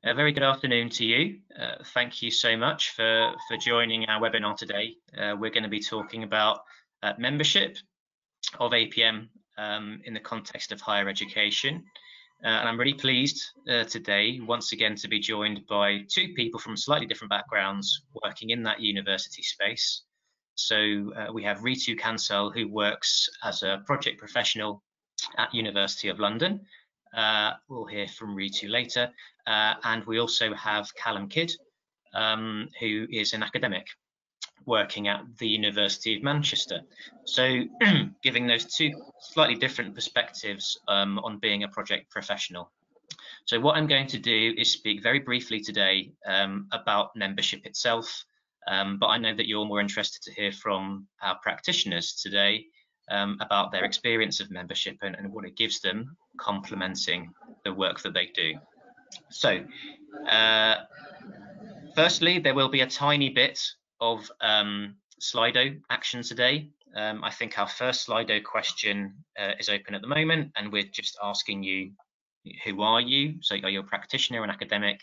A very good afternoon to you. Thank you so much for joining our webinar today. We're going to be talking about membership of APM in the context of higher education. And I'm really pleased today, once again, to be joined by two people from slightly different backgrounds working in that university space. So we have Ritu Kansal, who works as a project professional at University of London. We'll hear from Ritu later. And we also have Callum Kidd, who is an academic working at the University of Manchester. So giving those two slightly different perspectives on being a project professional. So what I'm going to do is speak very briefly today about membership itself, but I know that you're more interested to hear from our practitioners today about their experience of membership and what it gives them, complementing the work that they do. So firstly, there will be a tiny bit of Slido action today. I think our first Slido question is open at the moment, and we're just asking you, who are you? So are you a practitioner, an academic,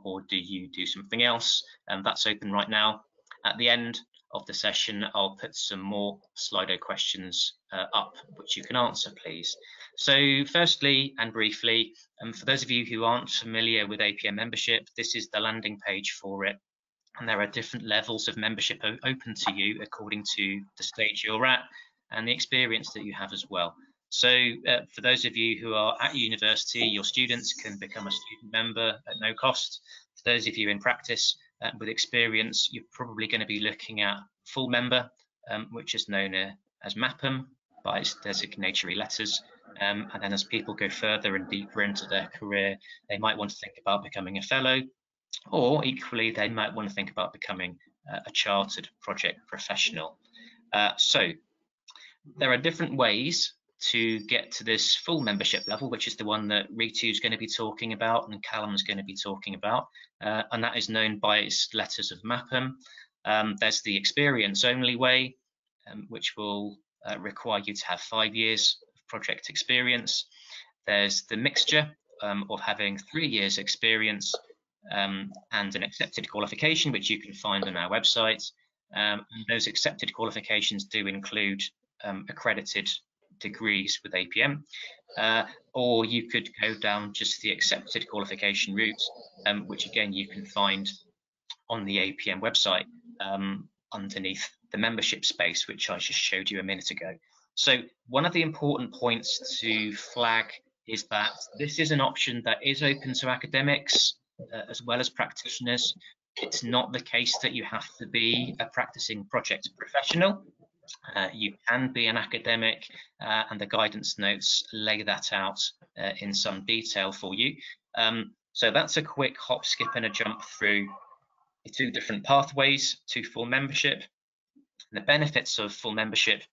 or do you do something else? That's open right now. At the end of the session, I'll put some more Slido questions up, which you can answer, please. So firstly and briefly, for those of you who aren't familiar with APM membership, this is the landing page for it. And there are different levels of membership open to you according to the stage you're at and the experience that you have as well. So for those of you who are at university, your students can become a student member at no cost. For those of you in practice with experience, you're probably going to be looking at full member, which is known as MAPM by its designatory letters. And then as people go further and deeper into their career, they might want to think about becoming a fellow, or equally, they might want to think about becoming a chartered project professional. So there are different ways to get to this full membership level, which is the one that Ritu is going to be talking about and Callum is going to be talking about, and that is known by its letters of MAPM. There's the experience only way, which will require you to have 5 years of project experience. There's the mixture of having 3 years experience and an accepted qualification, which you can find on our website. And those accepted qualifications do include accredited degrees with APM, or you could go down just the accepted qualification route, which again you can find on the APM website underneath the membership space, which I just showed you a minute ago. So one of the important points to flag is that this is an option that is open to academics as well as practitioners. It's not the case that you have to be a practicing project professional. You can be an academic, and the guidance notes lay that out in some detail for you. So that's a quick hop, skip and a jump through the two different pathways to full membership. The benefits of full membership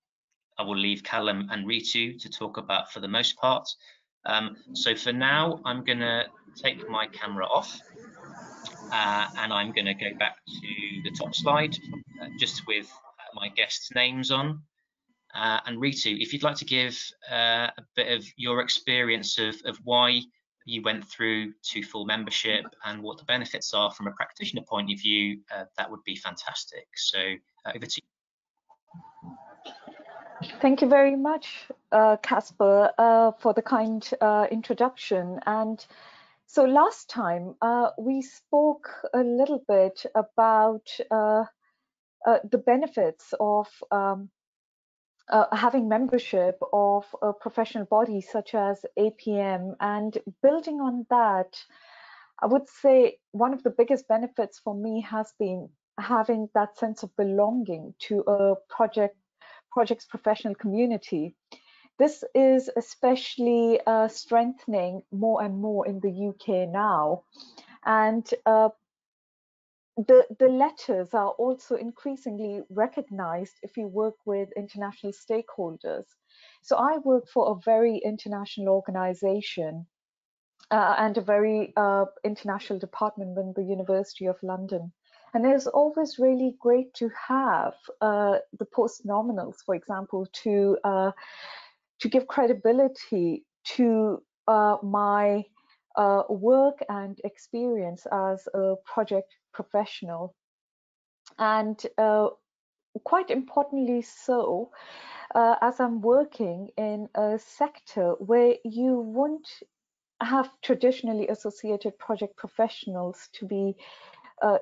I will leave Callum and Ritu to talk about for the most part. So for now, I'm going to take my camera off and I'm going to go back to the top slide just with my guests' names on. And Ritu, if you'd like to give a bit of your experience of why you went through to full membership and what the benefits are from a practitioner point of view, that would be fantastic. So over to you. Thank you very much, Casper, for the kind introduction. And so last time we spoke a little bit about the benefits of having membership of a professional body such as APM, and building on that, I would say one of the biggest benefits for me has been having that sense of belonging to a project's professional community. This is especially strengthening more and more in the UK now. And the letters are also increasingly recognized if you work with international stakeholders. So I work for a very international organization and a very international department in the University of London. And it's always really great to have the post-nominals, for example, to give credibility to my work and experience as a project professional. And quite importantly so, as I'm working in a sector where you won't have traditionally associated project professionals to be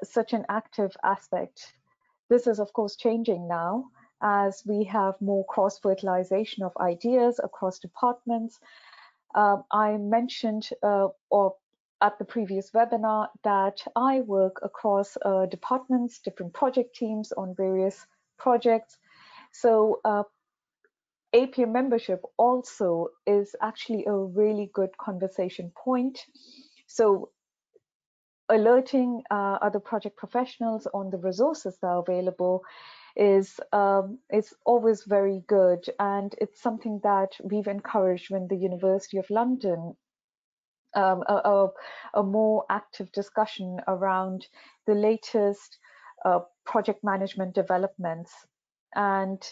such an active aspect. This is, of course, changing now as we have more cross-fertilization of ideas across departments. I mentioned or at the previous webinar that I work across departments, different project teams on various projects. So APM membership also is actually a really good conversation point. So alerting other project professionals on the resources that are available is always very good, and it's something that we've encouraged when the University of London a more active discussion around the latest project management developments. And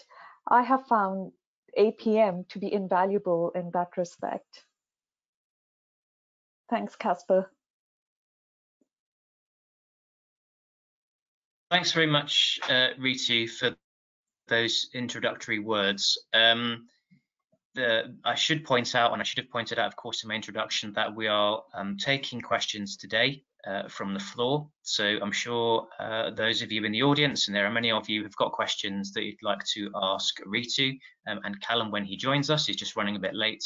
I have found APM to be invaluable in that respect. Thanks, Casper. Thanks very much, Ritu, for those introductory words. I should point out, and I should have pointed out, of course, in my introduction, that we are taking questions today from the floor. So I'm sure those of you in the audience, and there are many of you, have got questions that you'd like to ask Ritu, and Callum, when he joins us, he's just running a bit late.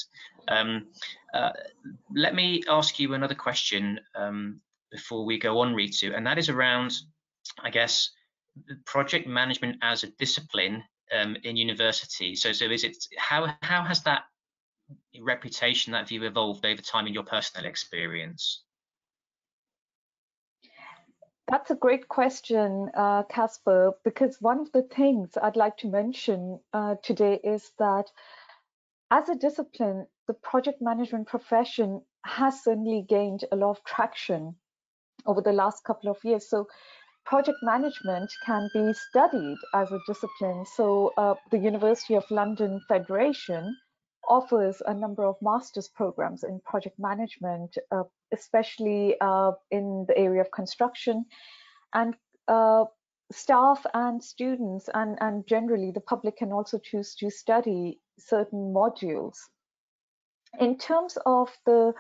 Let me ask you another question before we go on, Ritu, and that is around, I guess, project management as a discipline in university. So is it, how has that reputation, that view, evolved over time in your personal experience? That's a great question, Casper, because one of the things I'd like to mention today is that as a discipline, the project management profession has certainly gained a lot of traction over the last couple of years. So project management can be studied as a discipline. So the University of London Federation offers a number of master's programs in project management, especially in the area of construction, and staff and students and generally the public can also choose to study certain modules. In terms of the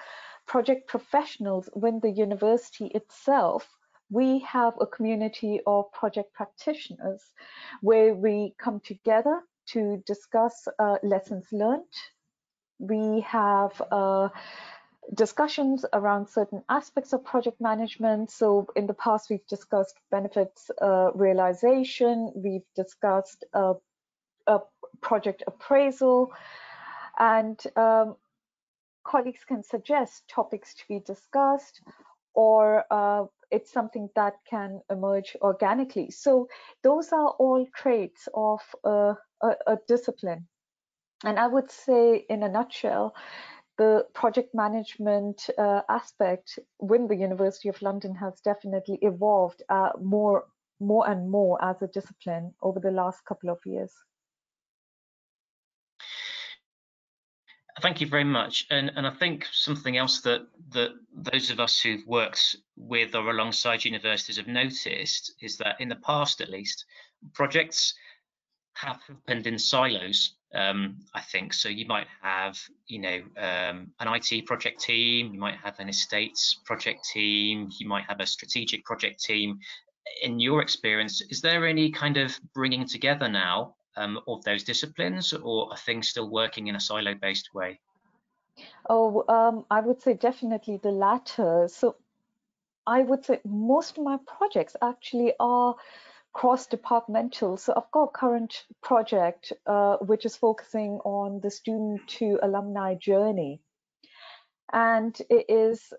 project professionals within the university itself, we have a community of project practitioners where we come together to discuss lessons learned. We have discussions around certain aspects of project management. So in the past, we've discussed benefits realization, we've discussed project appraisal, and colleagues can suggest topics to be discussed, or it's something that can emerge organically. So those are all traits of a discipline. And I would say, in a nutshell, the project management aspect within the University of London has definitely evolved more and more as a discipline over the last couple of years. Thank you very much. And I think something else that those of us who've worked with or alongside universities have noticed is that in the past, at least, projects have happened in silos. I think so. You might have, an IT project team, you might have an estates project team, you might have a strategic project team. In your experience, is there any kind of bringing together now of those disciplines, or are things still working in a silo-based way? Oh, I would say definitely the latter. So I would say most of my projects actually are cross-departmental. So I've got a current project which is focusing on the student to alumni journey. And it is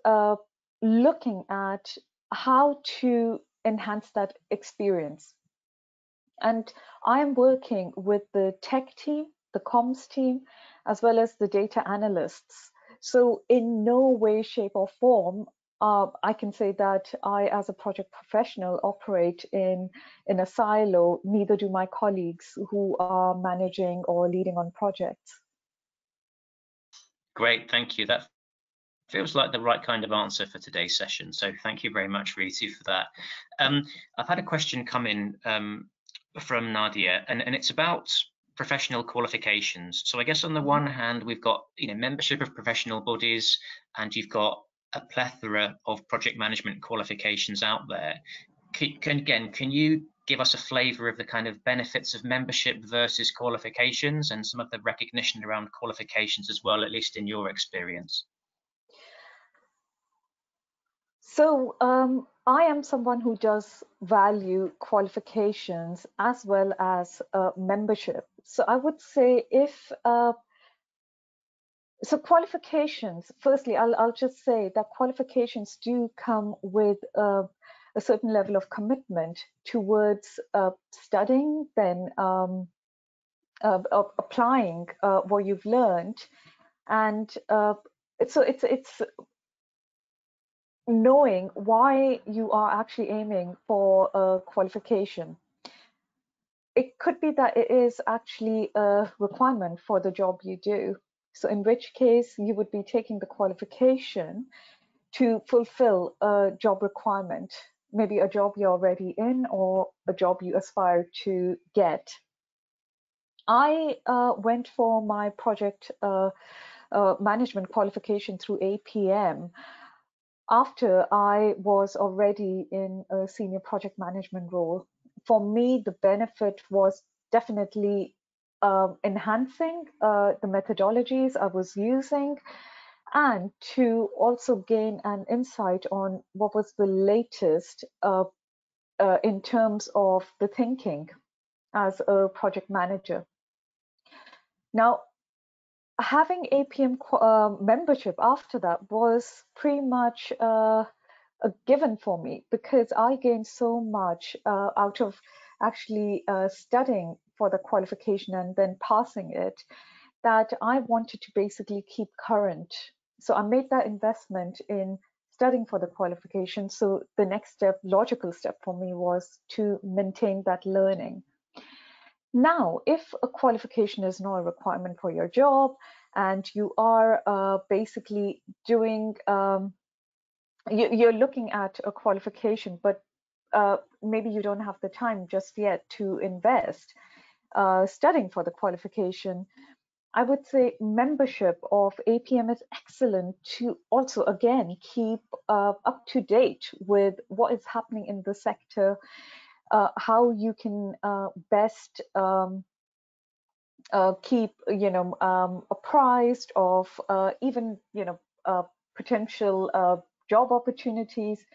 looking at how to enhance that experience. And I am working with the tech team, the comms team, as well as the data analysts. So in no way, shape or form, I can say that I, as a project professional, operate in a silo. Neither do my colleagues who are managing or leading on projects. Great, thank you. That's Feels like the right kind of answer for today's session. So thank you very much, Ritu, for that. I've had a question come in from Nadia, and it's about professional qualifications. So I guess on the one hand, we've got membership of professional bodies, and you've got a plethora of project management qualifications out there. Can you give us a flavour of the kind of benefits of membership versus qualifications, and some of the recognition around qualifications as well, at least in your experience? So I am someone who does value qualifications as well as membership. So I would say if so qualifications, firstly, I'll just say that qualifications do come with a certain level of commitment towards studying, then applying what you've learned, and it's knowing why you are actually aiming for a qualification. It could be that it is actually a requirement for the job you do. So in which case you would be taking the qualification to fulfill a job requirement, maybe a job you're already in or a job you aspire to get. I went for my project management qualification through APM after I was already in a senior project management role. For me, the benefit was definitely enhancing the methodologies I was using, and to also gain an insight on what was the latest in terms of the thinking as a project manager. Now, having APM membership after that was pretty much a given for me, because I gained so much out of actually studying for the qualification and then passing it, that I wanted to basically keep current. So I made that investment in studying for the qualification. So the next step, logical step for me, was to maintain that learning. Now, if a qualification is not a requirement for your job and you are basically doing, you're looking at a qualification, but maybe you don't have the time just yet to invest studying for the qualification, I would say membership of APM is excellent to also, again, keep up to date with what is happening in the sector, how you can best keep, apprised of even, potential job opportunities.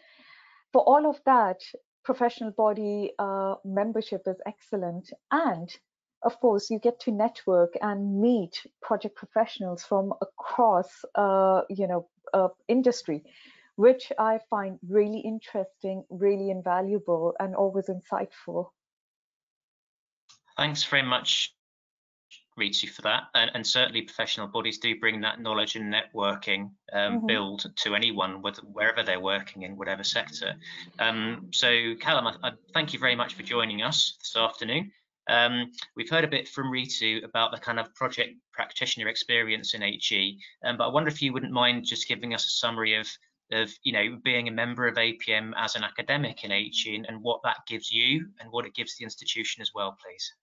For all of that, professional body membership is excellent. And of course, you get to network and meet project professionals from across, industry, which I find really interesting, really invaluable, and always insightful. Thanks very much, Ritu, for that. And certainly professional bodies do bring that knowledge and networking build to anyone, wherever they're working in whatever sector. So Callum, I thank you very much for joining us this afternoon. We've heard a bit from Ritu about the kind of project practitioner experience in HE, but I wonder if you wouldn't mind just giving us a summary of being a member of APM as an academic in HE, and what that gives you and what it gives the institution as well, please.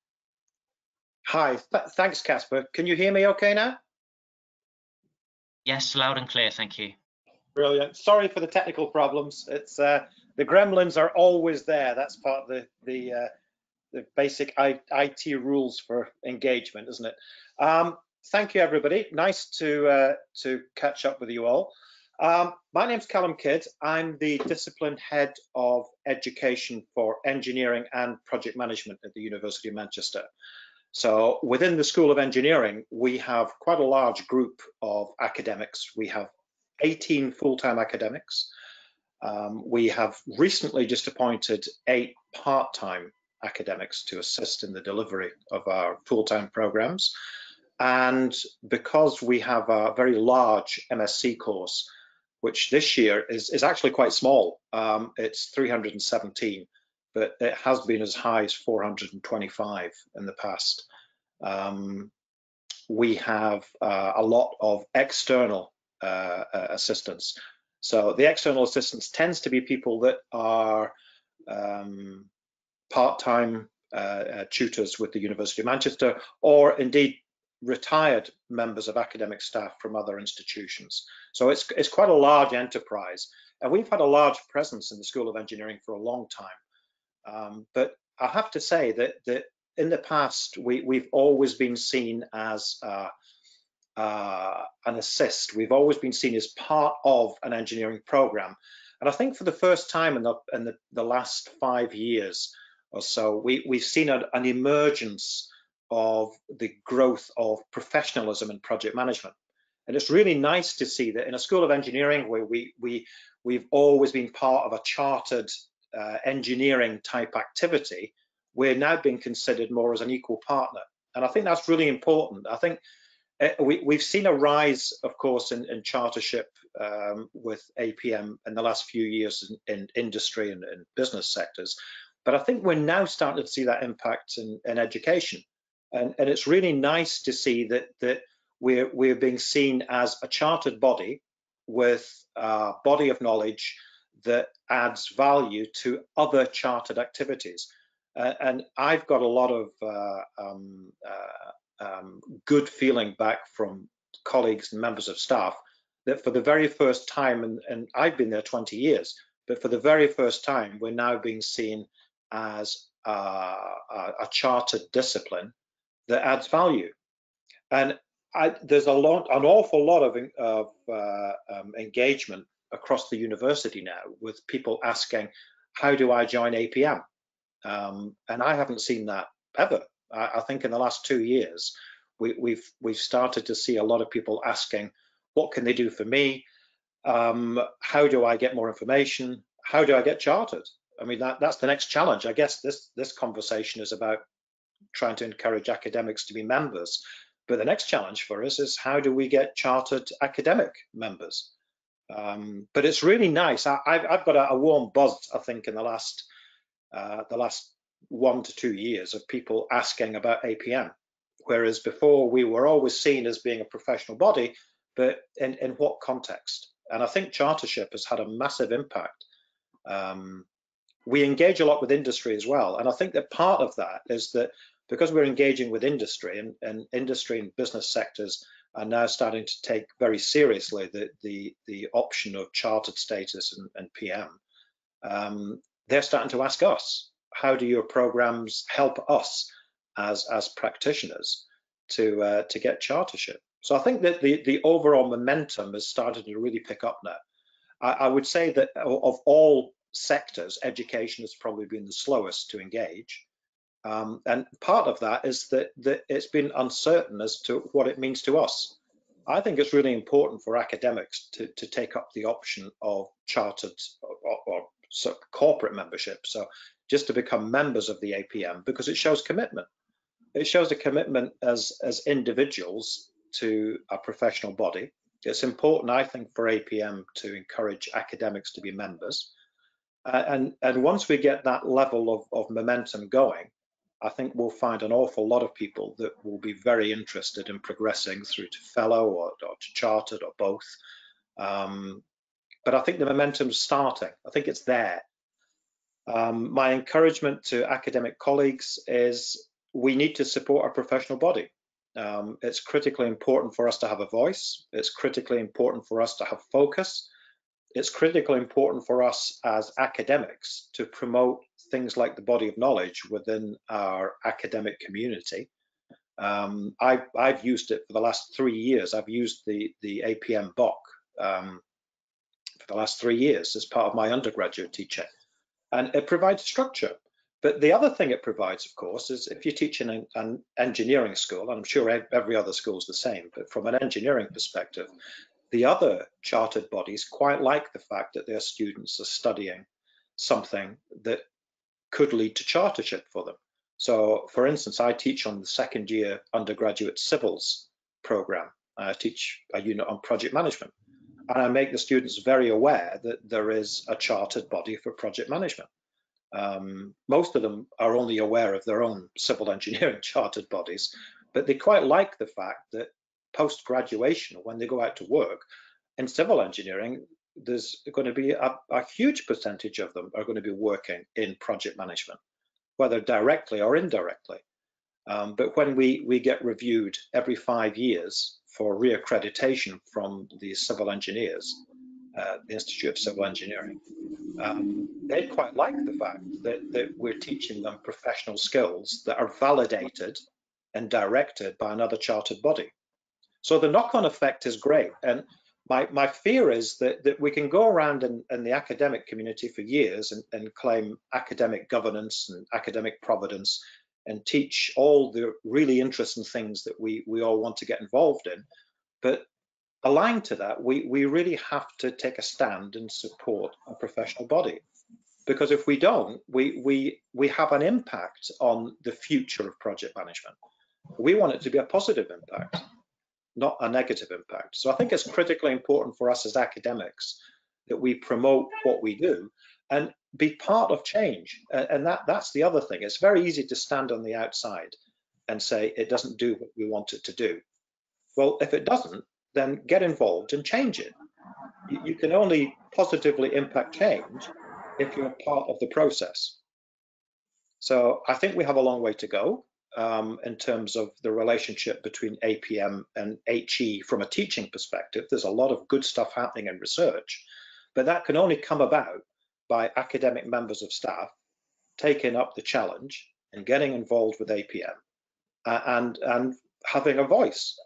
Hi, thanks, Casper. Can you hear me okay now? Yes, loud and clear, thank you. Brilliant. Sorry for the technical problems. It's the gremlins are always there. That's part of the basic IT rules for engagement, isn't it? Thank you, everybody. Nice to catch up with you all. My name's Callum Kidd. I'm the Discipline Head of Education for Engineering and Project Management at the University of Manchester. So within the School of Engineering, we have quite a large group of academics. We have 18 full-time academics. We have recently just appointed 8 part-time academics to assist in the delivery of our full-time programs. And because we have a very large MSc course, which this year is actually quite small, it's 317. But it has been as high as 425 in the past. We have a lot of external assistants. So the external assistants tends to be people that are part-time tutors with the University of Manchester, or indeed retired members of academic staff from other institutions. So it's quite a large enterprise, and we've had a large presence in the School of Engineering for a long time. But I have to say that in the past we've always been seen as an assist. We've always been seen as part of an engineering program, and I think for the first time in the last 5 years or so, we've seen an emergence of the growth of professionalism in project management. And it's really nice to see that in a School of Engineering where we've always been part of a chartered engineering type activity, we're now being considered more as an equal partner. And I think that's really important. I think we've seen a rise, of course, in chartership with APM in the last few years in industry and business sectors. But I think we're now starting to see that impact in education. And it's really nice to see that we're being seen as a chartered body with a body of knowledge that adds value to other chartered activities. And I've got a lot of good feeling back from colleagues and members of staff that for the very first time, and I've been there 20 years, but for the very first time, we're now being seen as a chartered discipline that adds value. And there's an awful lot of engagement across the university now with people asking, how do I join APM? And I haven't seen that ever. I think in the last 2 years, we've started to see a lot of people asking, what can they do for me? How do I get more information? How do I get chartered? I mean, that's the next challenge. I guess this conversation is about trying to encourage academics to be members. But the next challenge for us is how do we get chartered academic members? But it's really nice. I've got a warm buzz, I think, in the last 1 to 2 years of people asking about APM, whereas before we were always seen as being a professional body, but in what context? And I think chartership has had a massive impact. We engage a lot with industry as well, and I think that part of that is that because we're engaging with industry, and industry and business sectors are now starting to take very seriously the option of chartered status and PM, they're starting to ask us, how do your programs help us as practitioners to get chartership? So I think that the overall momentum has started to really pick up now. I would say that of all sectors, education has probably been the slowest to engage. And part of that is that it's been uncertain as to what it means to us. I think it's really important for academics to take up the option of chartered or corporate membership. So just to become members of the APM, because it shows commitment. It shows a commitment as individuals to a professional body. It's important, I think, for APM to encourage academics to be members. And once we get that level of momentum going, I think we'll find an awful lot of people that will be very interested in progressing through to fellow or to chartered or both. But I think the momentum's starting. I think it's there. My encouragement to academic colleagues is we need to support our professional body. It's critically important for us to have a voice. It's critically important for us to have focus. It's critically important for us as academics to promote things like the body of knowledge within our academic community. I've used it for the last 3 years. I've used the APM BOK for the last 3 years as part of my undergraduate teaching. And it provides structure. But the other thing it provides, of course, is if you teach in an engineering school, and I'm sure every other school is the same, but from an engineering perspective, the other chartered bodies quite like the fact that their students are studying something that could lead to chartership for them. So, for instance, I teach on the 2nd year undergraduate civils program. I teach a unit on project management, and I make the students very aware that there is a chartered body for project management. Most of them are only aware of their own civil engineering chartered bodies, but they quite like the fact that post-graduation, when they go out to work, in civil engineering, there's going to be a huge percentage of them are going to be working in project management, whether directly or indirectly. But when we get reviewed every 5 years for reaccreditation from the civil engineers, the Institute of Civil Engineering, they quite like the fact that we're teaching them professional skills that are validated and directed by another chartered body. So the knock-on effect is great. And my fear is that we can go around in the academic community for years and claim academic governance and academic providence and teach all the really interesting things that we all want to get involved in. But aligned to that, we really have to take a stand and support a professional body. Because if we don't, we have an impact on the future of project management. We want it to be a positive impact, not a negative impact. So I think it's critically important for us as academics that we promote what we do and be part of change. And that's the other thing. It's very easy to stand on the outside and say it doesn't do what we want it to do. Well, if it doesn't, then get involved and change it. You can only positively impact change if you're part of the process. So I think we have a long way to go in terms of the relationship between APM and HE from a teaching perspective. There's a lot of good stuff happening in research, but that can only come about by academic members of staff taking up the challenge and getting involved with APM and having a voice.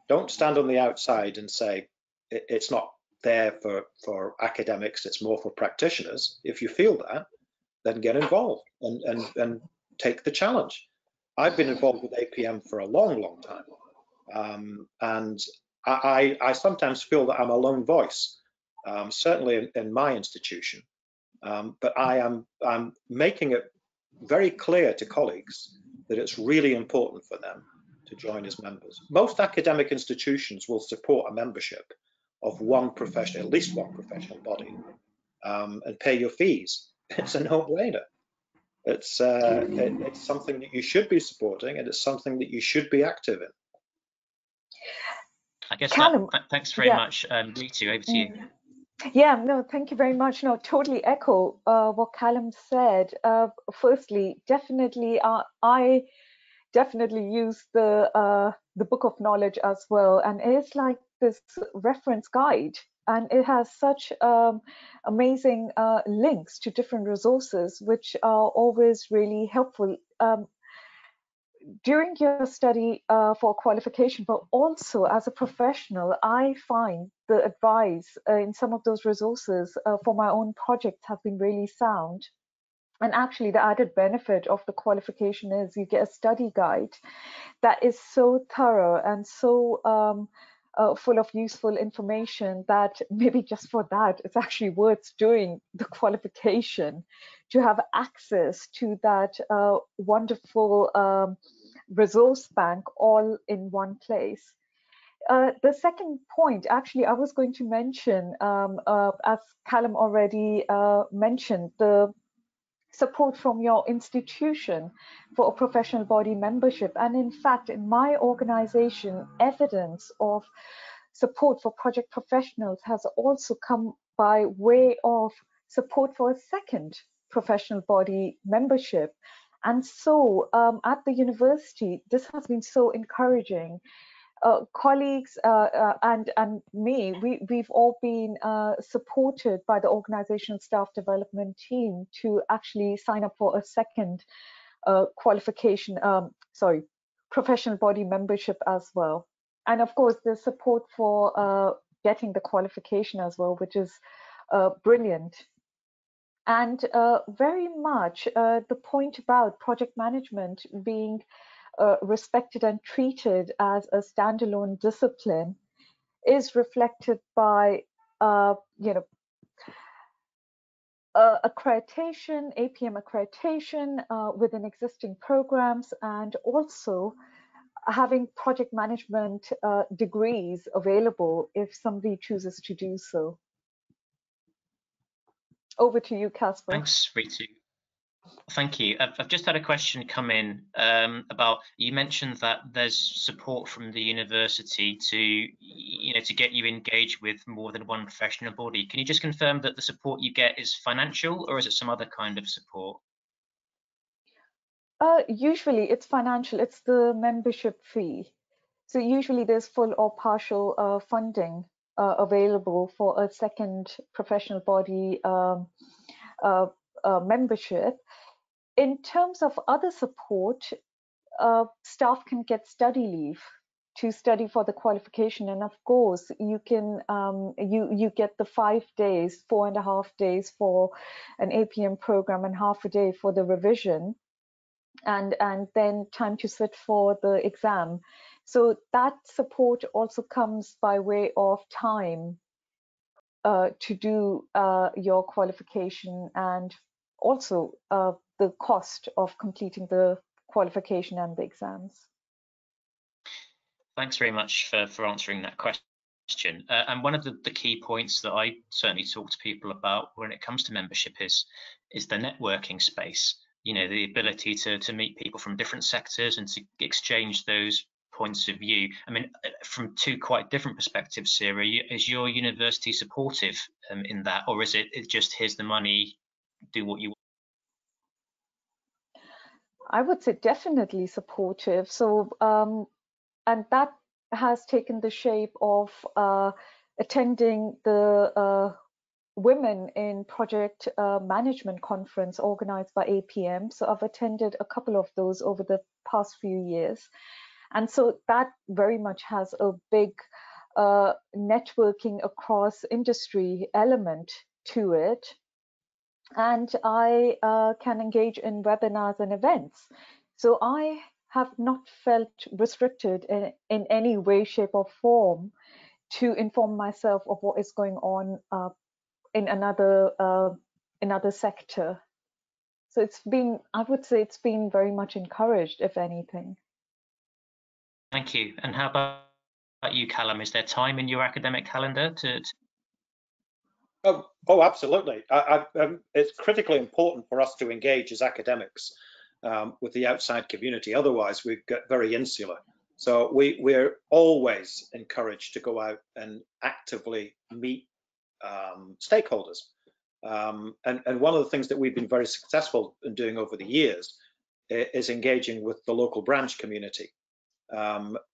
Don't stand on the outside and say it's not there for academics, it's more for practitioners. If you feel that, then get involved and take the challenge. I've been involved with APM for a long time, and I sometimes feel that I'm a lone voice, certainly in my institution, but I'm making it very clear to colleagues that it's really important for them to join as members. Most academic institutions will support a membership of one professional, at least one professional body, and pay your fees. It's a no-brainer. It's something that you should be supporting, and it's something that you should be active in. I guess Callum, thanks very much, Ritu. Over to you. Yeah, no, thank you very much. No, totally echo what Callum said. Firstly, definitely, I definitely use the book of knowledge as well, and it's like this reference guide, and it has such amazing links to different resources, which are always really helpful during your study for qualification, but also as a professional. I find the advice in some of those resources for my own projects have been really sound. And actually, the added benefit of the qualification is you get a study guide that is so thorough and so full of useful information that maybe just for that, it's actually worth doing the qualification to have access to that wonderful resource bank all in one place. The second point, actually, I was going to mention, as Callum already mentioned, the support from your institution for a professional body membership. And in fact, in my organization, evidence of support for project professionals has also come by way of support for a second professional body membership. And so at the university, this has been so encouraging. Colleagues and me, we've all been supported by the organizational staff development team to actually sign up for a second professional body membership as well. And of course, there's support for getting the qualification as well, which is brilliant. And very much the point about project management being respected and treated as a standalone discipline is reflected by accreditation, APM accreditation within existing programs, and also having project management degrees available if somebody chooses to do so. Over to you, Casper. Thanks, Ritu. Thank you. I've just had a question come in about, you mentioned that there's support from the university to, to get you engaged with more than one professional body. Can you just confirm that the support you get is financial, or is it some other kind of support? Usually it's financial, it's the membership fee. So usually there's full or partial funding available for a second professional body membership. In terms of other support, staff can get study leave to study for the qualification, and of course you can you get the 5 days, 4.5 days for an APM program and half a day for the revision, and then time to sit for the exam. So that support also comes by way of time to do your qualification, and also the cost of completing the qualification and the exams. Thanks very much for answering that question. And one of the key points that I certainly talk to people about when it comes to membership is the networking space. The ability to meet people from different sectors and to exchange those points of view. I mean, from two quite different perspectives, Sarah, is your university supportive in that, or is it just here's the money, do what you want? I would say definitely supportive. So, and that has taken the shape of attending the Women in Project Management Conference organized by APM. So I've attended a couple of those over the past few years. And so that very much has a big networking across industry element to it. And I can engage in webinars and events. So I have not felt restricted in any way, shape, or form to inform myself of what is going on in another sector. So it's been, I would say it's been very much encouraged, if anything. Thank you. And how about you, Callum? Is there time in your academic calendar to Oh, absolutely. It's critically important for us to engage as academics with the outside community. Otherwise, we get very insular. So we're always encouraged to go out and actively meet stakeholders. And one of the things that we've been very successful in doing over the years is engaging with the local branch community.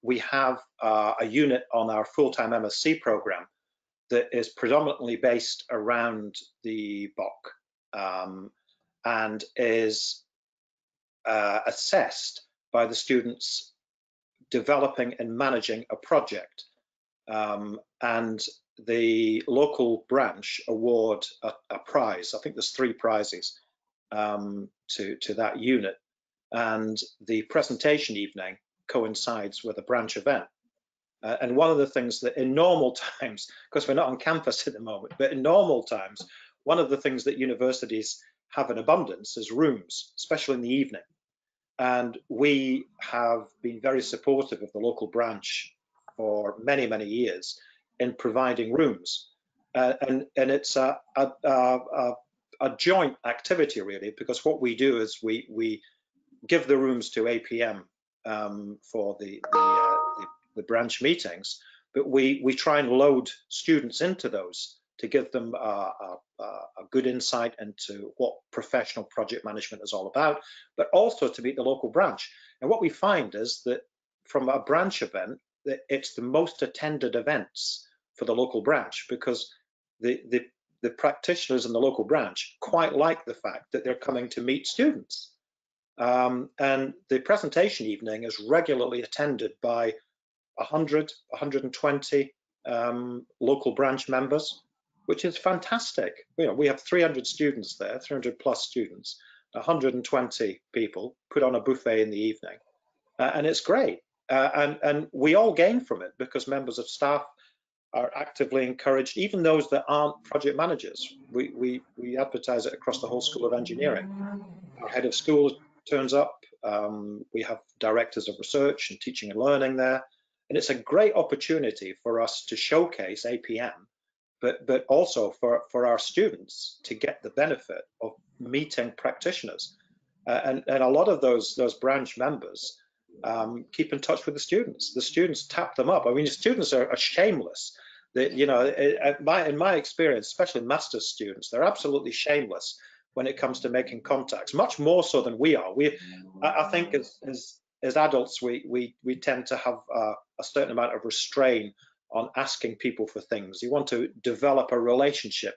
We have a unit on our full-time MSc program that is predominantly based around the BOC and is assessed by the students developing and managing a project. And the local branch award a prize. I think there's 3 prizes to that unit. And the presentation evening coincides with a branch event. And one of the things that in normal times, because we're not on campus at the moment, but in normal times, one of the things that universities have in abundance is rooms, especially in the evening. And we have been very supportive of the local branch for many, many years in providing rooms. And it's a joint activity, really, because what we do is we give the rooms to APM for the branch meetings, but we try and load students into those to give them a good insight into what professional project management is all about, but also to meet the local branch. And what we find is that from a branch event, that it's the most attended events for the local branch, because the practitioners in the local branch quite like the fact that they're coming to meet students. And the presentation evening is regularly attended by 100, 120 local branch members, which is fantastic. We have 300 students there, 300 plus students, 120 people put on a buffet in the evening, and it's great. And we all gain from it, because members of staff are actively encouraged, even those that aren't project managers. We advertise it across the whole School of Engineering. Our head of school turns up. We have directors of research and teaching and learning there. And it's a great opportunity for us to showcase APM, but also for our students to get the benefit of meeting practitioners. And a lot of those branch members keep in touch with the students. The students tap them up. I mean, the students are shameless. That, you know, in my experience, especially master's students, they're absolutely shameless when it comes to making contacts, much more so than we are. I think as adults, we tend to have a certain amount of restraint on asking people for things. You want to develop a relationship.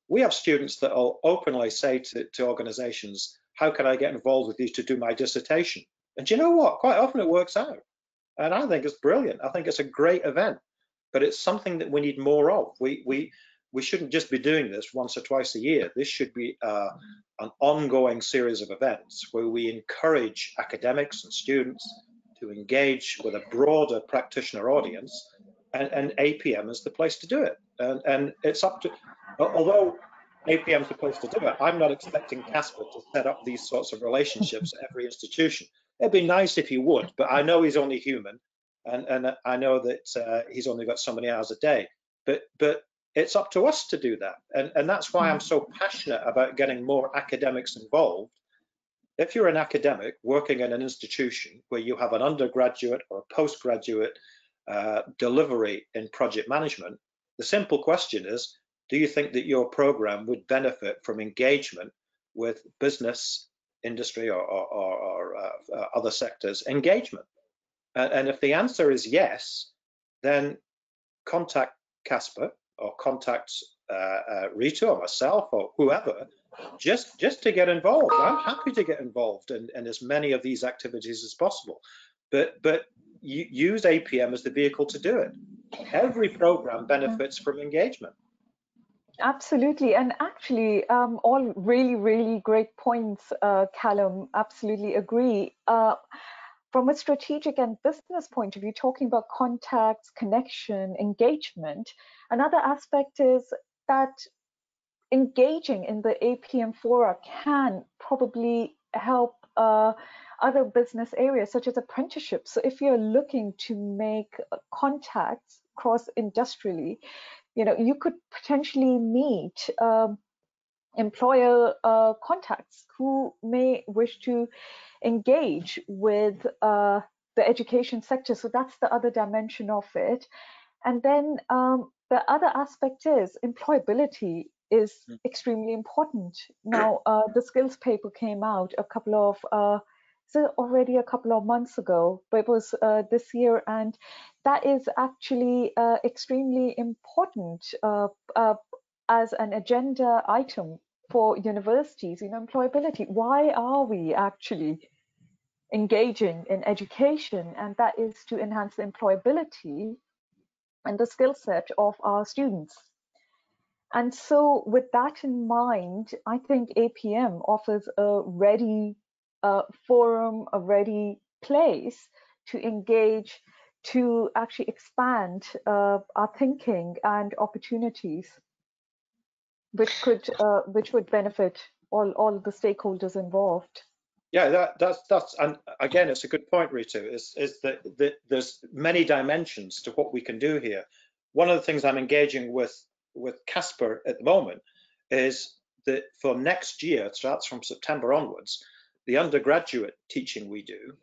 We have students that will openly say to organizations, how can I get involved with you to do my dissertation? And you know what? Quite often it works out. And I think it's brilliant. I think it's a great event, but it's something that we need more of. We shouldn't just be doing this once or twice a year. This should be an ongoing series of events where we encourage academics and students to engage with a broader practitioner audience, and APM is the place to do it. And it's up to, although APM is the place to do it, I'm not expecting Casper to set up these sorts of relationships at every institution. It'd be nice if he would, but I know he's only human, and I know that he's only got so many hours a day. But it's up to us to do that, and that's why I'm so passionate about getting more academics involved. If you're an academic working in an institution where you have an undergraduate or a postgraduate delivery in project management, the simple question is, do you think that your program would benefit from engagement with business, industry, or other sectors engagement? And if the answer is yes, then contact Casper or contact Rita or myself or whoever, just to get involved. I'm happy to get involved in as many of these activities as possible, but you use APM as the vehicle to do it. Every program benefits from engagement. Absolutely, and actually, all really, really great points, Callum. Absolutely agree. From a strategic and business point of view, talking about contacts, connection, engagement, another aspect is that engaging in the APM fora can probably help other business areas such as apprenticeships. So if you're looking to make contacts cross-industrially, you know, you could potentially meet employer contacts who may wish to engage with the education sector. So that's the other dimension of it. And then the other aspect is employability is extremely important. Now, the skills paper came out a couple of so already a couple of months ago, but it was this year, and that is actually extremely important as an agenda item for universities. You know, employability. Why are we actually engaging in education? And that is to enhance the employability and the skill set of our students. And so with that in mind, I think APM offers a ready forum, a ready place to engage, to actually expand our thinking and opportunities, which would benefit all the stakeholders involved. Yeah, that's and again, it's a good point, Ritu, is that there's many dimensions to what we can do here. One of the things I'm engaging with Casper at the moment is that for next year, it starts from September onwards, the undergraduate teaching we do,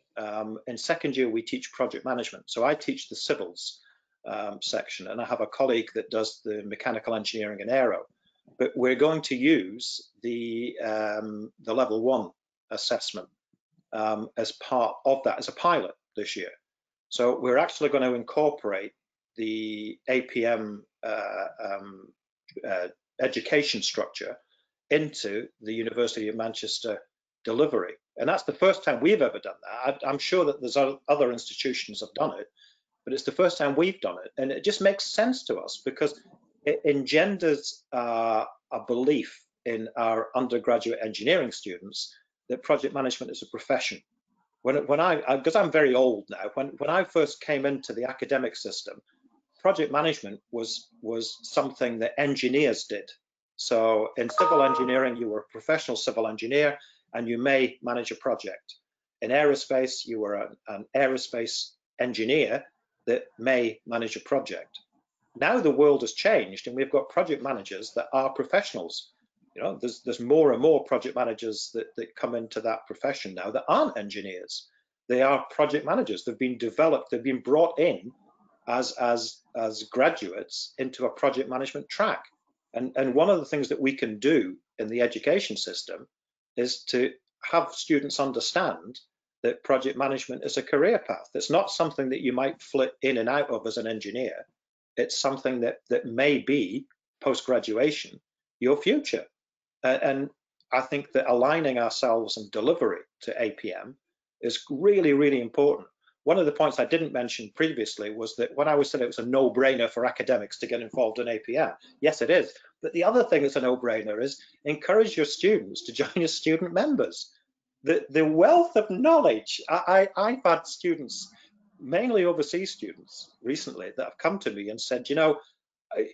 in second year we teach project management. So I teach the civils section, and I have a colleague that does the mechanical engineering and aero. But we're going to use the level 1 assessment as part of that, as a pilot this year. So we're actually going to incorporate the APM education structure into the University of Manchester delivery. And that's the first time we've ever done that. I'm sure that there's other institutions have done it, but it's the first time we've done it. And it just makes sense to us because it engenders a belief in our undergraduate engineering students that project management is a profession. Because I'm very old now, when I first came into the academic system, project management was something that engineers did. So in civil engineering, you were a professional civil engineer and you may manage a project. In aerospace, you were an aerospace engineer that may manage a project. Now the world has changed and we've got project managers that are professionals. You know, there's more and more project managers that come into that profession now that aren't engineers. They are project managers. They've been developed, they've been brought in as graduates into a project management track. And one of the things that we can do in the education system is to have students understand that project management is a career path. It's not something that you might flit in and out of as an engineer. It's something that may be, post-graduation, your future. And I think that aligning ourselves and delivery to APM is really, really important. One of the points I didn't mention previously was that when I said it was a no-brainer for academics to get involved in APM, yes, it is. But the other thing that's a no-brainer is encourage your students to join as student members. The wealth of knowledge, I've had students, mainly overseas students recently, that have come to me and said, you know,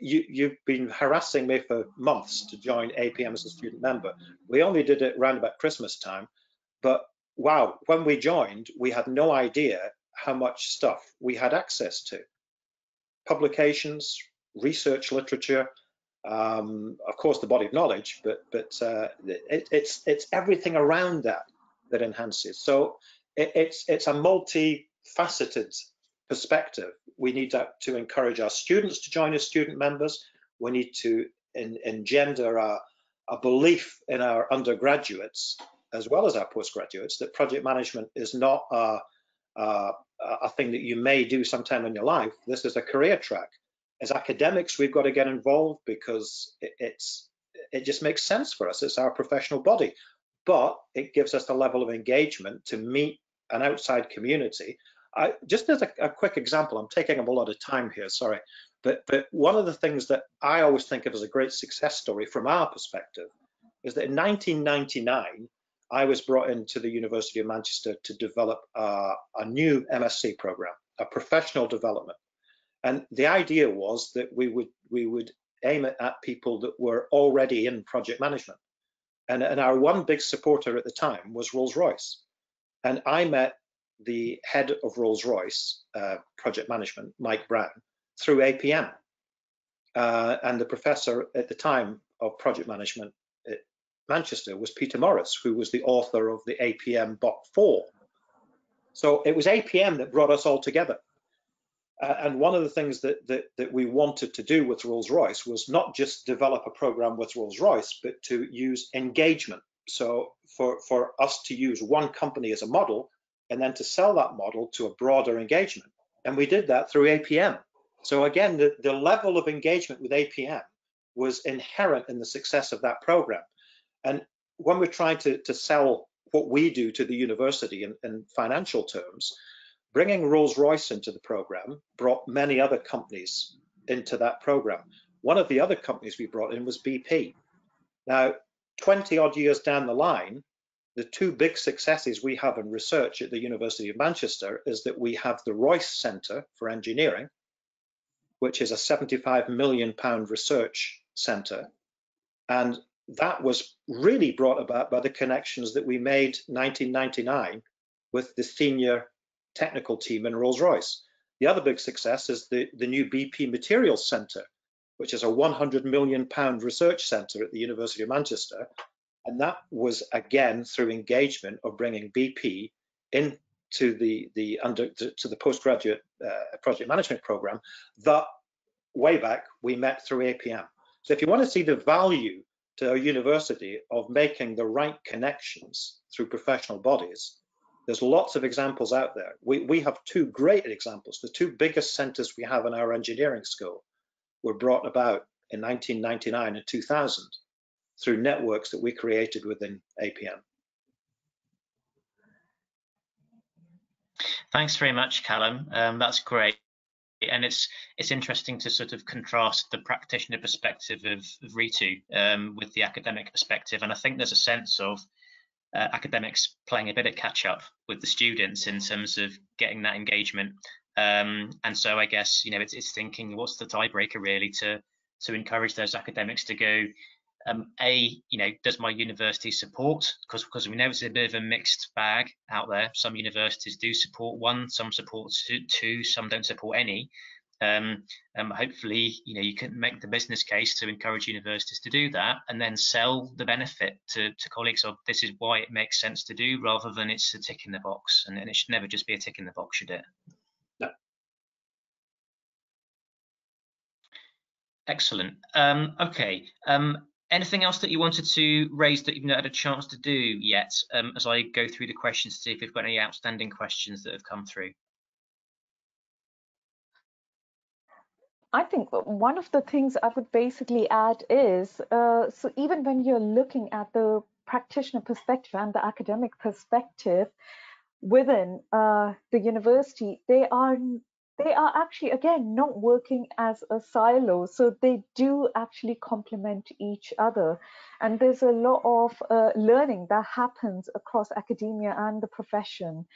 you've been harassing me for months to join APM as a student member. We only did it around about Christmas time, but wow, when we joined, we had no idea how much stuff we had access to. Publications, research literature, of course the body of knowledge, but it's everything around that that enhances. So it's a multifaceted perspective. We need to encourage our students to join as student members. We need to engender a belief in our undergraduates as well as our postgraduates that project management is not a thing that you may do sometime in your life. This is a career track. As academics, we've got to get involved because it just makes sense for us. It's our professional body, but it gives us a level of engagement to meet an outside community. Just as a quick example, I'm taking up a lot of time here, sorry, but one of the things that I always think of as a great success story from our perspective is that in 1999, I was brought into the University of Manchester to develop a new MSc program, a professional development. And the idea was that we would aim it at people that were already in project management. And our one big supporter at the time was Rolls-Royce. And I met the head of Rolls-Royce project management, Mike Brown, through APM. And the professor at the time of project management at Manchester was Peter Morris, who was the author of the APM Bot 4. So it was APM that brought us all together. And one of the things that we wanted to do with Rolls-Royce was not just develop a program with Rolls-Royce, but to use engagement. So for us to use one company as a model and then to sell that model to a broader engagement. And we did that through APM. So again, the level of engagement with APM was inherent in the success of that program. And when we're trying to sell what we do to the university in financial terms, bringing Rolls-Royce into the program brought many other companies into that program. One of the other companies we brought in was BP. Now, 20 odd years down the line, the two big successes we have in research at the University of Manchester is that we have the Royce Centre for Engineering, which is a £75 million research centre. And that was really brought about by the connections that we made in 1999 with the senior technical team in Rolls-Royce. The other big success is the new BP Materials Centre, which is a £100 million research centre at the University of Manchester. And that was, again, through engagement of bringing BP into the postgraduate project management program that way back we met through APM. So if you want to see the value to our university of making the right connections through professional bodies, there's lots of examples out there. We have two great examples. The two biggest centres we have in our engineering school were brought about in 1999 and 2000 through networks that we created within APM. Thanks very much, Callum. That's great. And it's interesting to sort of contrast the practitioner perspective of Ritu with the academic perspective. And I think there's a sense of academics playing a bit of catch up with the students in terms of getting that engagement. And so I guess, you know, it's thinking, what's the tiebreaker really to encourage those academics to go, you know, does my university support? Because we know it's a bit of a mixed bag out there. Some universities do support one, some support two, some don't support any. Hopefully, you can make the business case to encourage universities to do that, and then sell the benefit to colleagues of this is why it makes sense to do, rather than it's a tick in the box. And it should never just be a tick in the box, should it? No. Excellent. Okay. Anything else that you wanted to raise that you've not had a chance to do yet, as I go through the questions to see if we've got any outstanding questions that have come through? I think one of the things I would basically add is, so even when you're looking at the practitioner perspective and the academic perspective within the university, they are actually, again, not working as a silo. So they do actually complement each other. And there's a lot of learning that happens across academia and the profession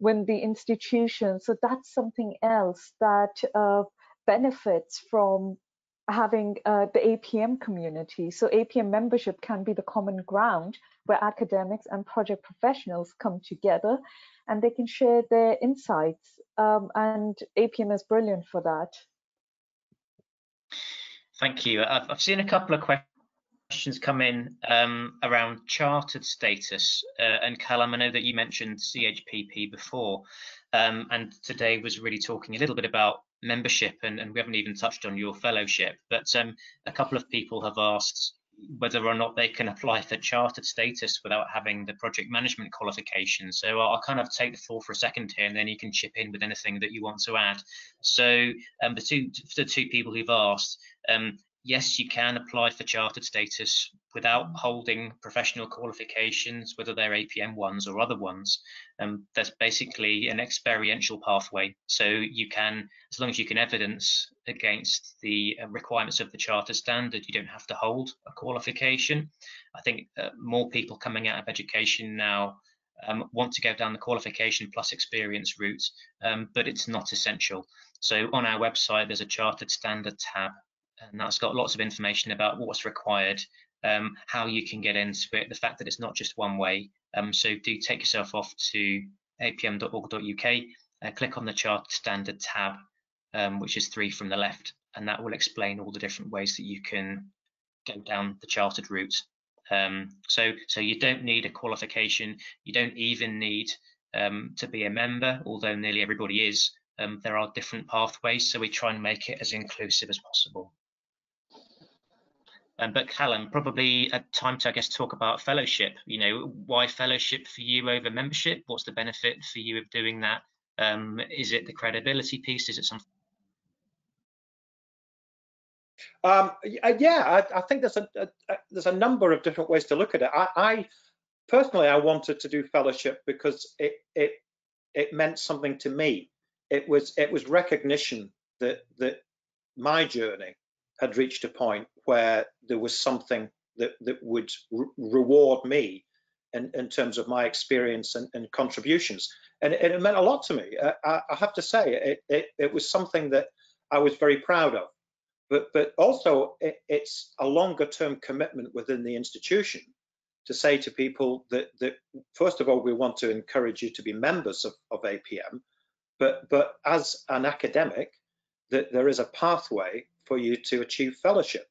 when the institution. So that's something else that benefits from having the APM community. So APM membership can be the common ground where academics and project professionals come together and they can share their insights. And APM is brilliant for that. Thank you. I've seen a couple of questions come in around chartered status. And Callum, I know that you mentioned CHPP before, and today was really talking a little bit about membership, and we haven't even touched on your fellowship, but a couple of people have asked whether or not they can apply for chartered status without having the project management qualifications. So I'll kind of take the floor for a second here, and then you can chip in with anything that you want to add. So the two people who've asked, yes, you can apply for chartered status without holding professional qualifications, whether they're APM ones or other ones. That's basically an experiential pathway. So you can, as long as you can evidence against the requirements of the charter standard, you don't have to hold a qualification. I think more people coming out of education now want to go down the qualification plus experience route, but it's not essential. So on our website, there's a chartered standard tab, and that's got lots of information about what's required, how you can get into it, the fact that it's not just one way. So do take yourself off to apm.org.uk, click on the Chartered Standard tab, which is 3 from the left, and that will explain all the different ways that you can go down the chartered route. So you don't need a qualification, you don't even need to be a member, although nearly everybody is. There are different pathways, so we try and make it as inclusive as possible. But Callum, probably a time to, I guess, talk about fellowship. Why fellowship for you over membership? What's the benefit for you of doing that? Is it the credibility piece? Is it something? Yeah, I think there's a number of different ways to look at it. I personally, I wanted to do fellowship because it meant something to me. It was recognition that my journey had reached a point where there was something that would reward me in terms of my experience and contributions, and it meant a lot to me. I have to say, it was something that I was very proud of. But also it's a longer term commitment within the institution to say to people that first of all, we want to encourage you to be members of APM, but as an academic, that there is a pathway for you to achieve fellowship.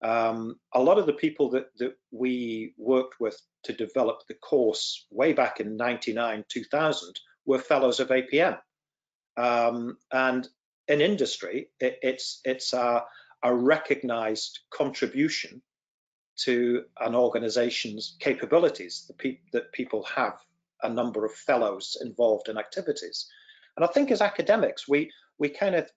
A lot of the people that we worked with to develop the course way back in 99, 2000 were fellows of APM. And in industry, it's a recognized contribution to an organization's capabilities, that people have a number of fellows involved in activities. And I think as academics, we kind of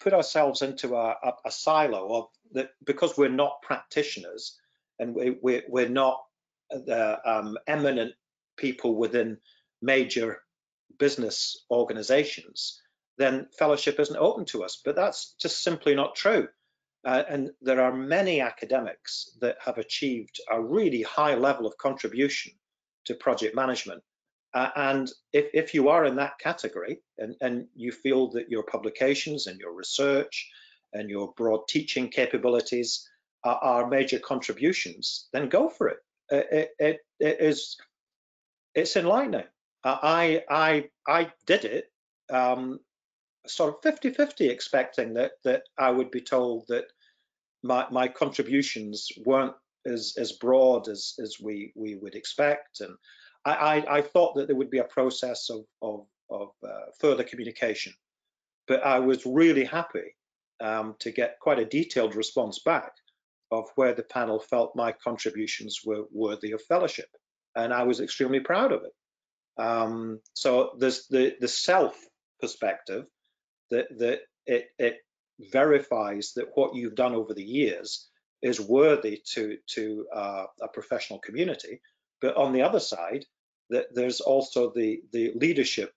put ourselves into a silo of that, because we're not practitioners and we're not the eminent people within major business organizations, then fellowship isn't open to us. But that's just simply not true. And there are many academics that have achieved a really high level of contribution to project management. And if you are in that category and you feel that your publications and your research and your broad teaching capabilities are major contributions, then go for it. It's enlightening. I did it sort of 50-50 expecting that I would be told that my contributions weren't as broad as we would expect, and I thought that there would be a process of further communication, but I was really happy to get quite a detailed response back of where the panel felt my contributions were worthy of fellowship, and I was extremely proud of it. So there's the self perspective that it verifies that what you've done over the years is worthy to a professional community. But on the other side, that there's also the leadership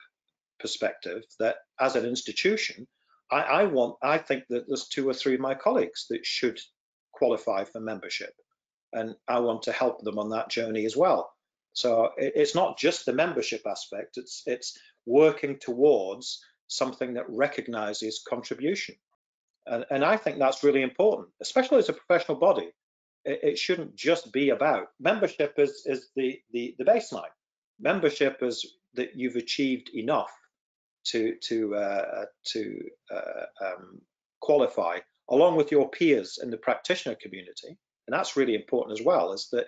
perspective that as an institution, I think that there's 2 or 3 of my colleagues that should qualify for membership, and I want to help them on that journey as well. So it's not just the membership aspect, it's working towards something that recognizes contribution. And I think that's really important, especially as a professional body. It shouldn't just be about membership is the baseline. Membership is that you've achieved enough to qualify along with your peers in the practitioner community, and that's really important as well. Is that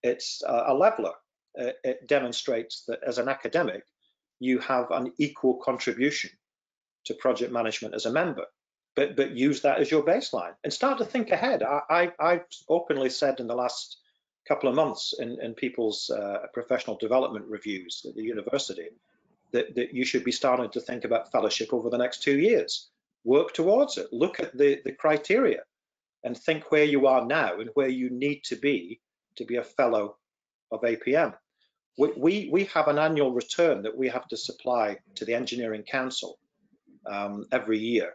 it's a leveler. It demonstrates that as an academic, you have an equal contribution to project management as a member, but use that as your baseline and start to think ahead. I've openly said in the last couple of months in people's professional development reviews at the university that you should be starting to think about fellowship over the next 2 years. Work towards it. Look at the criteria and think where you are now and where you need to be a fellow of APM. We have an annual return that we have to supply to the Engineering Council every year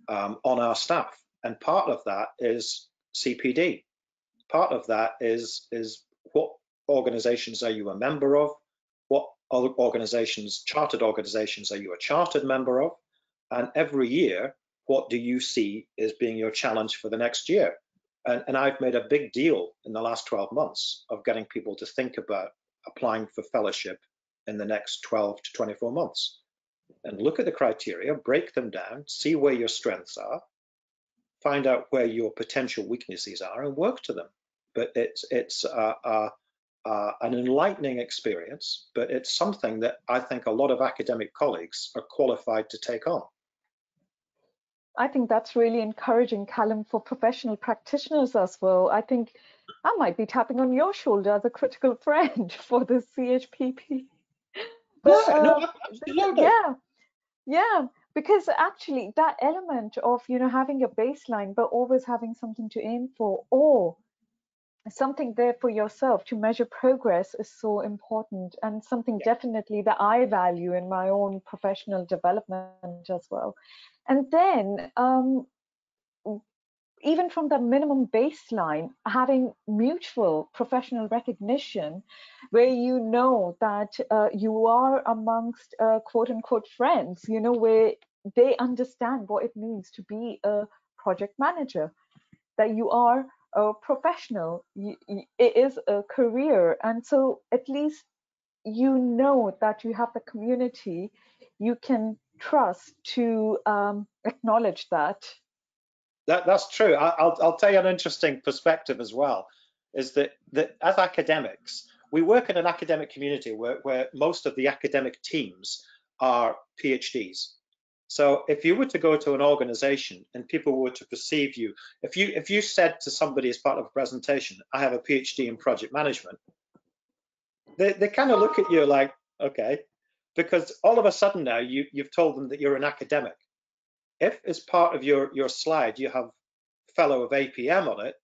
on our staff, and part of that is CPD. Part of that is what organizations are you a member of, what other organizations, chartered organizations, are you a chartered member of, and every year what do you see as being your challenge for the next year. And I've made a big deal in the last 12 months of getting people to think about applying for fellowship in the next 12 to 24 months. And look at the criteria, break them down, see where your strengths are, find out where your potential weaknesses are, and work to them. But it's an enlightening experience, but it's something that I think a lot of academic colleagues are qualified to take on. I think that's really encouraging, Callum, for professional practitioners as well. I think I might be tapping on your shoulder as a critical friend for the CHPP. But No, absolutely. Yeah, because actually that element of, having a baseline, but always having something to aim for, or something there for yourself to measure progress, is so important, and something definitely that I value in my own professional development as well. And then even from the minimum baseline, having mutual professional recognition where you know that you are amongst quote unquote friends, where they understand what it means to be a project manager, that you are a professional, it is a career. And so at least you know that you have the community you can trust to acknowledge that. That's true. I'll tell you an interesting perspective as well, is that as academics, we work in an academic community where most of the academic teams are PhDs. So if you were to go to an organization and people were to perceive you, if you said to somebody as part of a presentation, I have a PhD in project management, they kind of look at you like, okay, because all of a sudden now you've told them that you're an academic. If as part of your slide you have fellow of APM on it,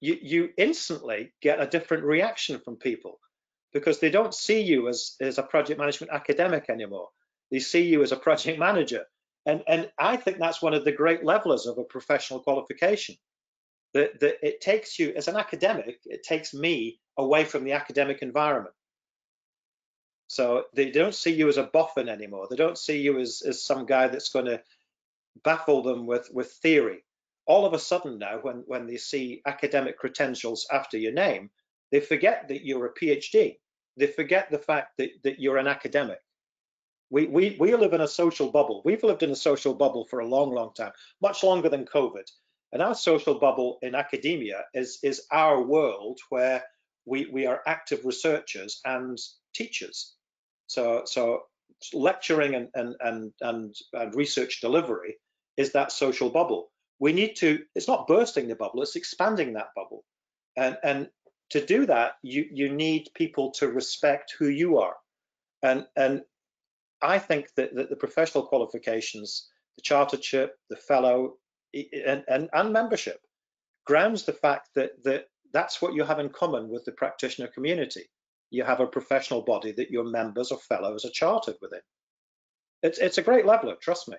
you instantly get a different reaction from people, because they don't see you as a project management academic anymore. They see you as a project manager. And I think that's one of the great levelers of a professional qualification, that it takes you as an academic, it takes me away from the academic environment. So they don't see you as a boffin anymore. They don't see you as some guy that's going to baffle them with theory. All of a sudden now, when they see academic credentials after your name, they forget that you're a PhD. They forget the fact that you're an academic. We live in a social bubble. We've lived in a social bubble for a long, long time, much longer than COVID. And our social bubble in academia is our world where we are active researchers and teachers. So lecturing and research delivery is that social bubble. We need to, it's not bursting the bubble, it's expanding that bubble. And to do that, you need people to respect who you are. And I think that the professional qualifications, the chartership, the fellow, and membership grounds the fact that that's what you have in common with the practitioner community. You have a professional body that your members or fellows are chartered within. It's a great leveler, trust me.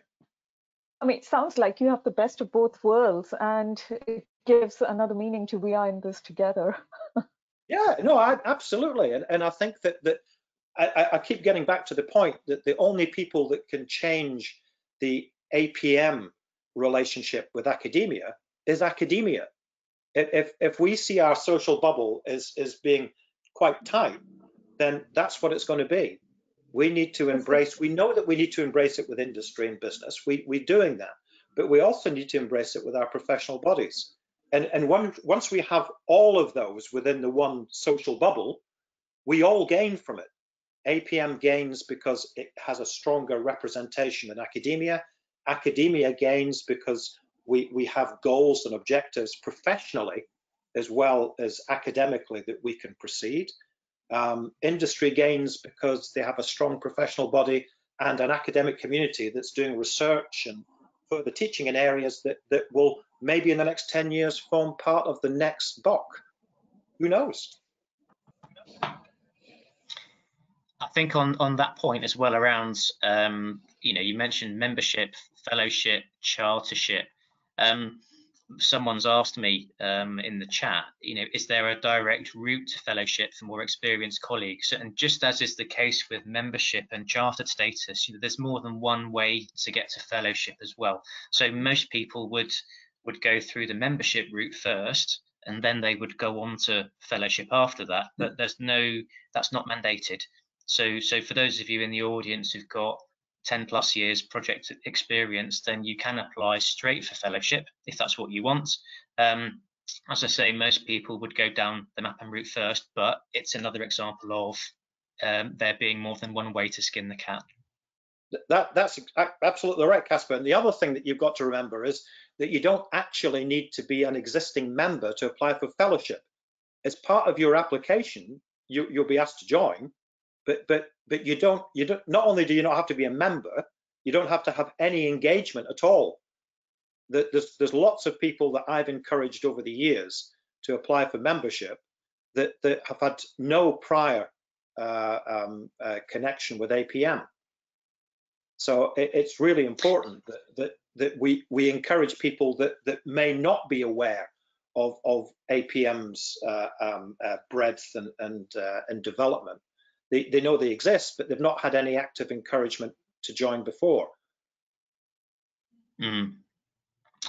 I mean, it sounds like you have the best of both worlds, and it gives another meaning to we are in this together. Yeah, no, absolutely. And I think that I keep getting back to the point that the only people that can change the APM relationship with academia is academia. If we see our social bubble as being quite tight, then that's what it's going to be. We need to embrace, we know that we need to embrace it with industry and business. We're doing that, but we also need to embrace it with our professional bodies. And once we have all of those within the one social bubble, we all gain from it. APM gains because it has a stronger representation than academia. Academia gains because we have goals and objectives professionally as well as academically that we can proceed. Industry gains because they have a strong professional body and an academic community that's doing research and further teaching in areas that will maybe in the next 10 years form part of the next BOC. Who knows? I think on that point as well around, you mentioned membership, fellowship, chartership. Someone's asked me in the chat, is there a direct route to fellowship for more experienced colleagues? And just as is the case with membership and chartered status, there's more than one way to get to fellowship as well. So most people would go through the membership route first, and then they would go on to fellowship after that. But that's not mandated. So for those of you in the audience who've got 10 plus years project experience, then you can apply straight for fellowship if that's what you want. As I say, most people would go down the MAPM route first, but it's another example of there being more than one way to skin the cat. That's absolutely right, Casper. And the other thing that you've got to remember is that you don't actually need to be an existing member to apply for fellowship. As part of your application, you'll be asked to join, but you don't. Not only do you not have to be a member, you don't have to have any engagement at all. There's lots of people that I've encouraged over the years to apply for membership that have had no prior connection with APM. So it's really important that we encourage people that may not be aware of APM's breadth and development. They know they exist, but they've not had any active encouragement to join before.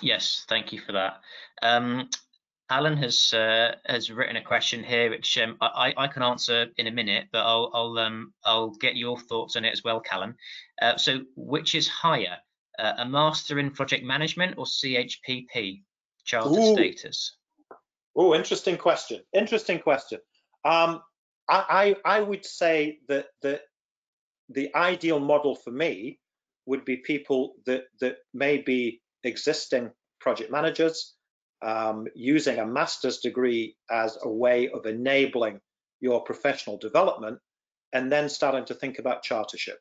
Yes, thank you for that. Alan has written a question here, which I can answer in a minute, but I'll get your thoughts on it as well, Callum. So, which is higher, a master in project management or CHPP, chartered status? Oh, interesting question. Interesting question. I would say that the ideal model for me would be people that may be existing project managers, using a master's degree as a way of enabling your professional development, and then starting to think about chartership.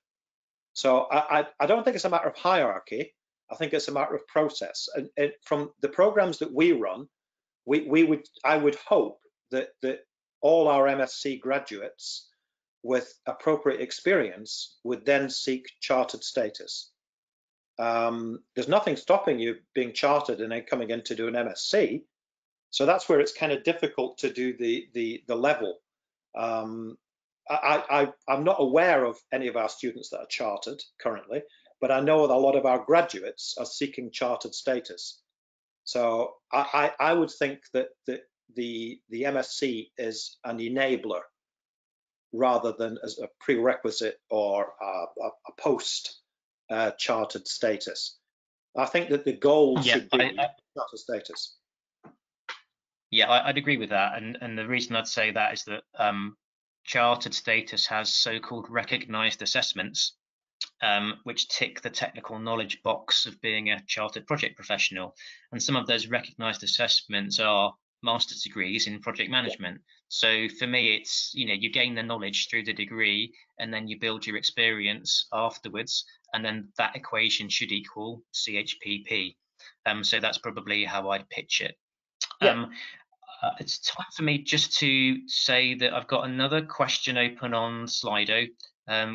So I don't think it's a matter of hierarchy. I think it's a matter of process. And from the programs that we run, I would hope that all our MSc graduates with appropriate experience would then seek chartered status. There's nothing stopping you being chartered and then coming in to do an MSc. So that's where it's kind of difficult to do the level. I'm not aware of any of our students that are chartered currently, but I know that a lot of our graduates are seeking chartered status. So I would think that the MSc is an enabler rather than as a prerequisite or a post chartered status. I think that the goal should be chartered status. Yeah, I'd agree with that, and the reason I'd say that is that chartered status has so-called recognised assessments, which tick the technical knowledge box of being a chartered project professional, and some of those recognised assessments are master's degrees in project management. So for me, it's, you know, you gain the knowledge through the degree, and then you build your experience afterwards, and then that equation should equal CHPP. So that's probably how I'd pitch it. It's time for me just to say that I've got another question open on Slido,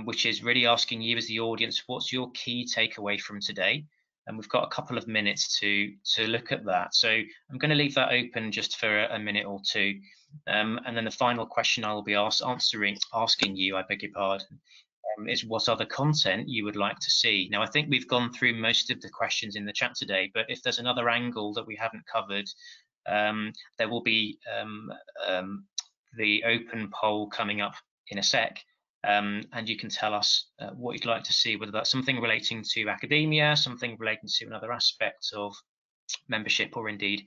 which is really asking you as the audience, what's your key takeaway from today? And we've got a couple of minutes to look at that. So I'm going to leave that open just for a minute or two. And then the final question I will be asking you, I beg your pardon, is what other content you would like to see. Now, I think we've gone through most of the questions in the chat today, but if there's another angle that we haven't covered, there will be the open poll coming up in a sec, and you can tell us what you'd like to see, whether that's something relating to academia, something relating to another aspect of membership, or indeed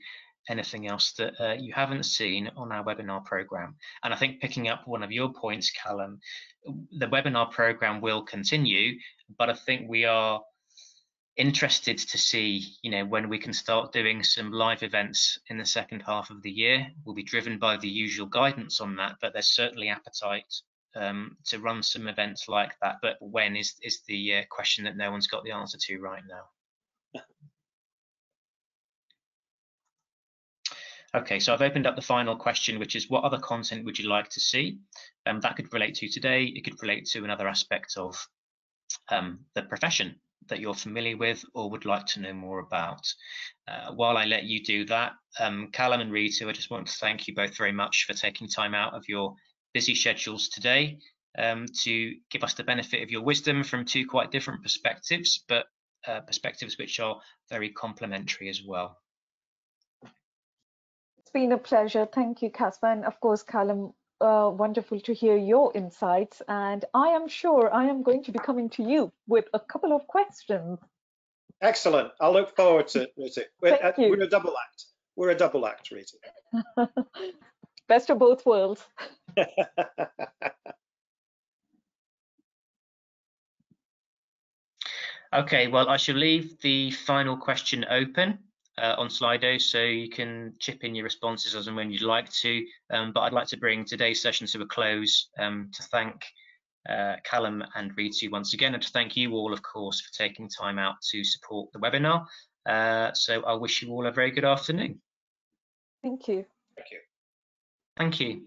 anything else that you haven't seen on our webinar program. And I think, picking up one of your points, Callum, the webinar program will continue, but I think we are interested to see, you know, when we can start doing some live events in the second half of the year. We'll be driven by the usual guidance on that, but there's certainly appetite to run some events like that. But when is the question that no one's got the answer to right now. Okay, so I've opened up the final question, which is, what other content would you like to see? That could relate to today, it could relate to another aspect of the profession that you're familiar with or would like to know more about. While I let you do that, Callum and Rita, I just want to thank you both very much for taking time out of your busy schedules today to give us the benefit of your wisdom from two quite different perspectives, but perspectives which are very complementary as well. It's been a pleasure. Thank you, Caspar. And of course, Callum, wonderful to hear your insights. And I am sure I am going to be coming to you with a couple of questions. Excellent. I look forward to it, Rita. We're a double act. We're a double act, Rita. Best of both worlds. Okay, well, I shall leave the final question open on Slido, so you can chip in your responses as and when you'd like to. But I'd like to bring today's session to a close to thank Callum and Rita once again, and to thank you all, of course, for taking time out to support the webinar. So I wish you all a very good afternoon. Thank you. Thank you. Thank you.